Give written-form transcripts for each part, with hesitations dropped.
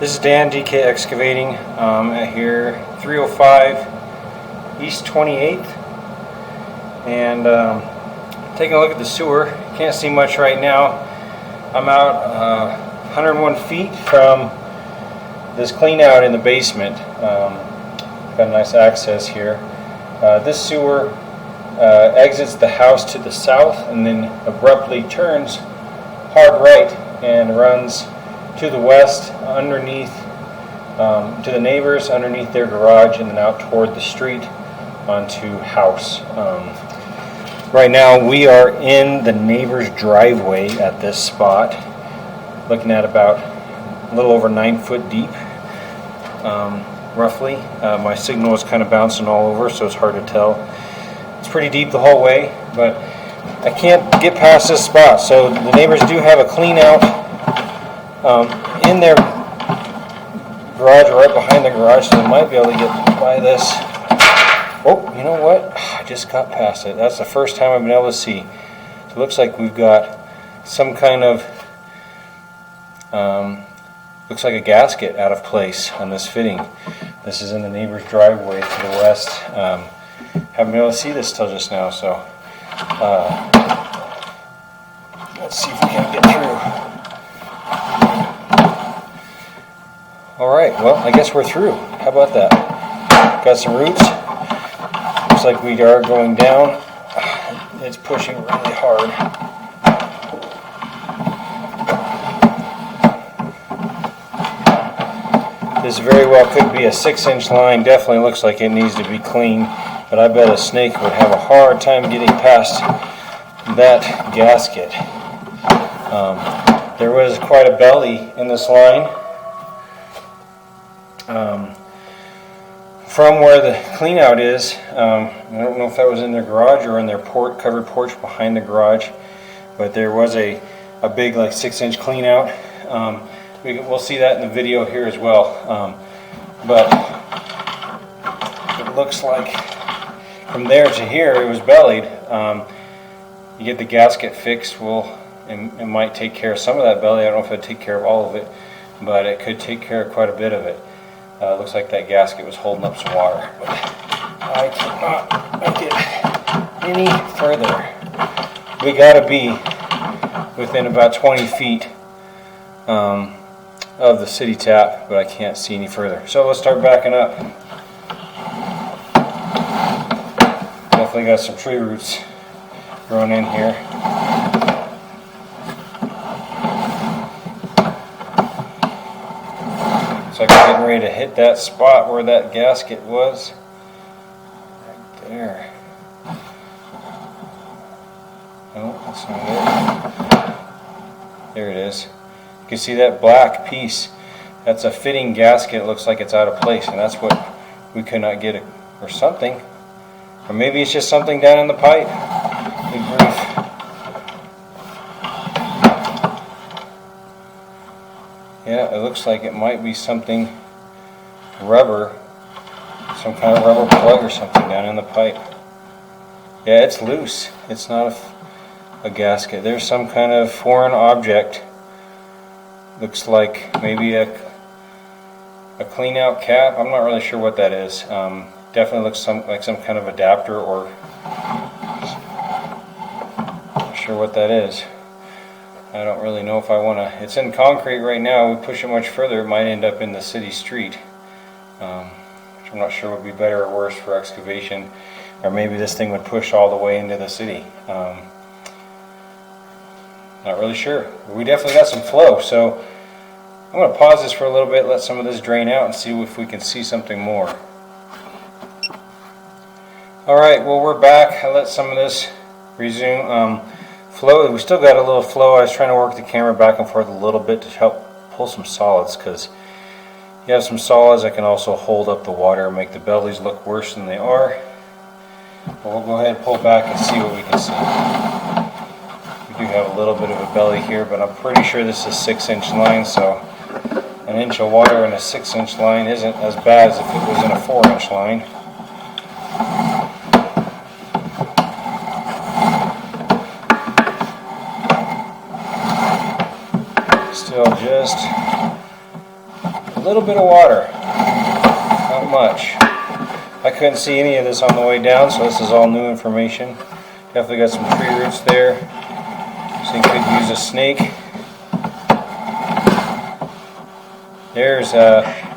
This is Dan, DK Excavating, at here 305 East 28th, and taking a look at the sewer. Can't see much right now. I'm out 101 feet from this clean out in the basement. Got a nice access here. This sewer exits the house to the south and then abruptly turns hard right and runs to the west, underneath to the neighbors, underneath their garage, and then out toward the street onto house. Right now we are in the neighbor's driveway at this spot, looking at about a little over 9 foot deep, roughly. My signal is kind of bouncing all over, so it's hard to tell. It's pretty deep the whole way, but I can't get past this spot. So the neighbors do have a clean out in their garage, or right behind the garage, so they might be able to get by this. Oh, you know what? I just got past it. That's the first time I've been able to see. So it looks like we've got some kind of, looks like a gasket out of place on this fitting. This is in the neighbor's driveway to the west. Haven't been able to see this till just now, so let's see if we can get through. Alright, well, I guess we're through. How about that? Got some roots. Looks like we are going down. It's pushing really hard. This very well could be a 6-inch line. Definitely looks like it needs to be cleaned, but I bet a snake would have a hard time getting past that gasket. There was quite a belly in this line. From where the clean out is, I don't know if that was in their garage or in their covered porch behind the garage, but there was a big, like, 6-inch clean out. We'll see that in the video here as well, but it looks like from there to here it was bellied. You get the gasket fixed, it might take care of some of that belly. I don't know if it'd take care of all of it, but it could take care of quite a bit of it. Looks like that gasket was holding up some water, but I cannot make it any further. We gotta be within about 20 feet of the city tap, but I can't see any further. So let's start backing up. Definitely got some tree roots growing in here. Looks like I'm getting ready to hit that spot where that gasket was. Right there. No, that's not it. There it is. You can see that black piece. That's a fitting gasket. It looks like it's out of place, and that's what we could not get, or something. Or maybe it's just something down in the pipe. Good grief. Yeah, it looks like it might be something rubber, some kind of rubber plug or something down in the pipe. Yeah, it's loose. It's not a gasket. There's some kind of foreign object. Looks like maybe a clean out cap. I'm not really sure what that is. Definitely looks like some kind of adapter, or not sure what that is. I don't really know if I want to. It's in concrete right now. We push it much further, it might end up in the city street, which I'm not sure would be better or worse for excavation. Or maybe this thing would push all the way into the city. Not really sure. We definitely got some flow, so I'm going to pause this for a little bit, let some of this drain out, and see if we can see something more. Alright, well, we're back. I let some of this resume. Flow, we still got a little flow. I was trying to work the camera back and forth a little bit to help pull some solids, because you have some solids that can also hold up the water and make the bellies look worse than they are. But we'll go ahead and pull back and see what we can see. We do have a little bit of a belly here, but I'm pretty sure this is a 6-inch line, so an inch of water in a 6-inch line isn't as bad as if it was in a 4-inch line. Still just a little bit of water, not much. I couldn't see any of this on the way down, so this is all new information. Definitely got some tree roots there, so you could use a snake. There's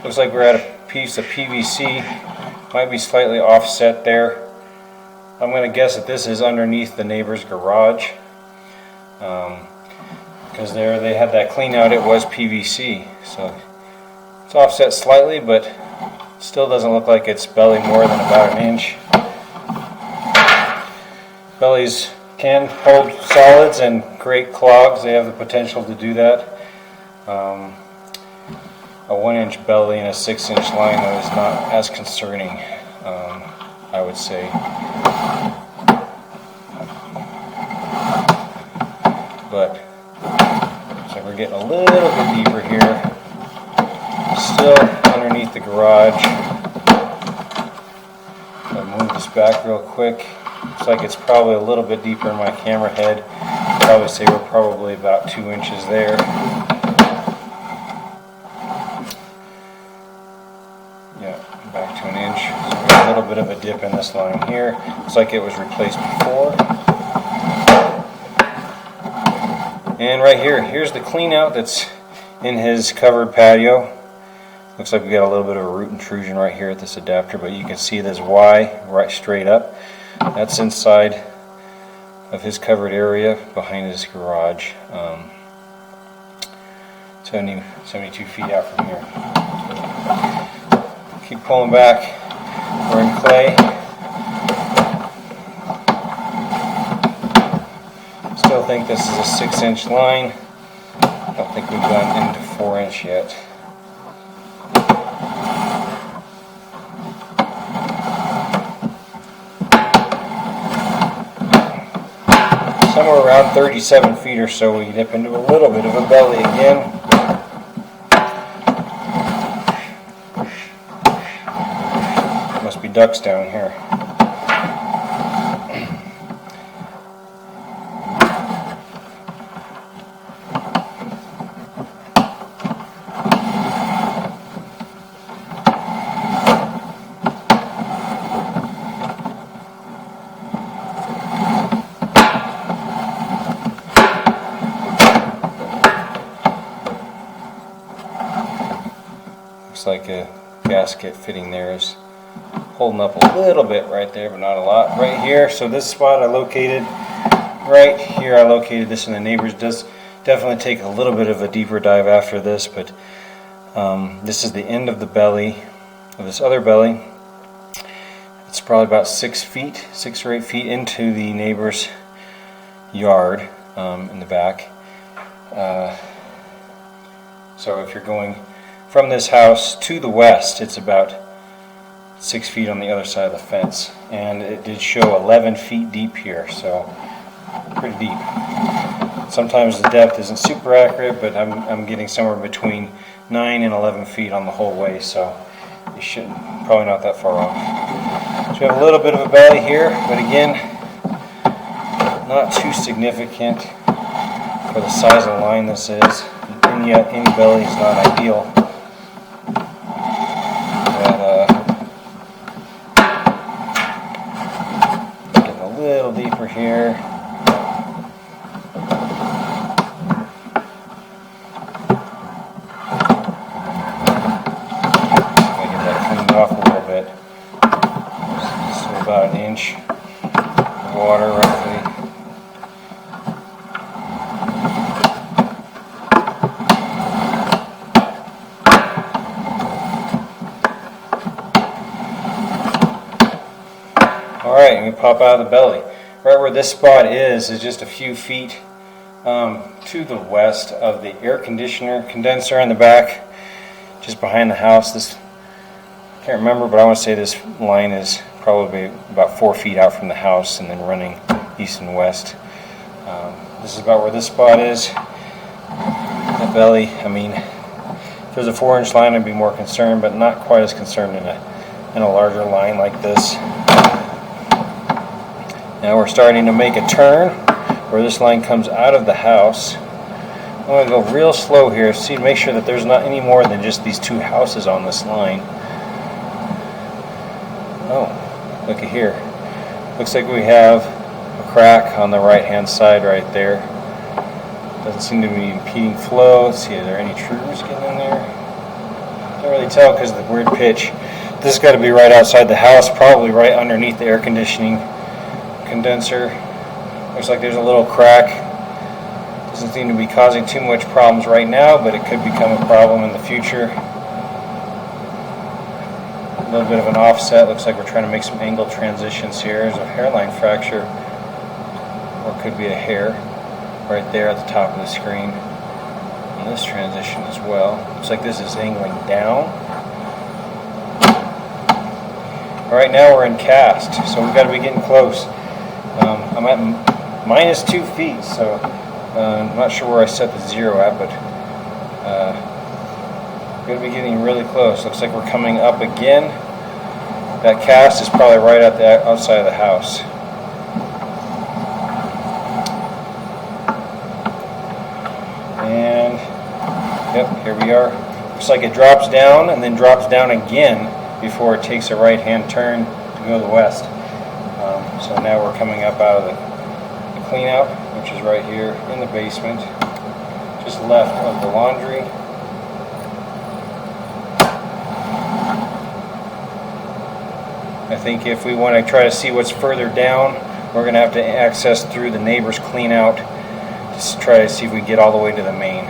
looks like we're at a piece of PVC, might be slightly offset there. I'm going to guess that this is underneath the neighbor's garage, because there they had that clean out, it was PVC, so it's offset slightly, but still doesn't look like it's belly more than about an inch. Bellies can hold solids and create clogs. They have the potential to do that. A 1-inch belly and a 6-inch line, though, is not as concerning, I would say. But so we're getting a little bit deeper here. Still underneath the garage. I'll move this back real quick. Looks like it's probably a little bit deeper in my camera head. I'd probably say we're probably about 2 inches there. Yeah, back to an inch. So we got a little bit of a dip in this line here. Looks like it was replaced before. And right here, here's the clean out that's in his covered patio. Looks like we got a little bit of a root intrusion right here at this adapter, but you can see this Y right straight up. That's inside of his covered area behind his garage. 72 feet out from here. Keep pulling back. We're in clay. Still think this is a 6-inch line. I don't think we've gone into 4-inch yet. Somewhere around 37 feet or so, we dip into a little bit of a belly again. Must be ducks down here. Looks like a gasket fitting there is holding up a little bit right there, but not a lot. Right here, so this spot I located right here. I located this in the neighbors. Does definitely take a little bit of a deeper dive after this, but this is the end of the belly of this other belly. It's probably about 6 or 8 feet into the neighbor's yard in the back. So if you're going from this house to the west, it's about 6 feet on the other side of the fence, and it did show 11 feet deep here, so pretty deep. Sometimes the depth isn't super accurate, but I'm getting somewhere between 9 and 11 feet on the whole way, so you shouldn't, probably not that far off. So we have a little bit of a belly here, but again, not too significant for the size of the line this is, and yet any belly is not ideal. Little deeper here. Get that cleaned off a little bit. So about an inch of water roughly. Alright, and we pop out of the belly. Right where this spot is just a few feet to the west of the air conditioner condenser in the back, just behind the house. This, I can't remember, but I want to say this line is probably about 4 feet out from the house and then running east and west. This is about where this spot is. The belly, I mean, if there's a 4-inch line I'd be more concerned, but not quite as concerned in a larger line like this. Now we're starting to make a turn where this line comes out of the house. I'm going to go real slow here, see to make sure that there's not any more than just these two houses on this line. Oh, look at here. Looks like we have a crack on the right hand side right there. Doesn't seem to be impeding flow. Let's see, are there any intruders getting in there? Can't really tell because of the weird pitch. This has got to be right outside the house, probably right underneath the air conditioning condenser. Looks like there's a little crack. Doesn't seem to be causing too much problems right now, but it could become a problem in the future. A little bit of an offset. Looks like we're trying to make some angle transitions here. There's a hairline fracture, or it could be a hair right there at the top of the screen. And this transition as well. Looks like this is angling down. Right now we're in cast, so we've got to be getting close. I'm at minus 2 feet, so I'm not sure where I set the 0 at, but we're going to be getting really close. Looks like we're coming up again. That cast is probably right at the outside of the house. And yep, here we are. Looks like it drops down and then drops down again before it takes a right-hand turn to go to the west. So now we're coming up out of the clean out, which is right here in the basement, just left of the laundry. I think if we want to try to see what's further down, we're going to have to access through the neighbor's clean out to try to see if we get all the way to the main.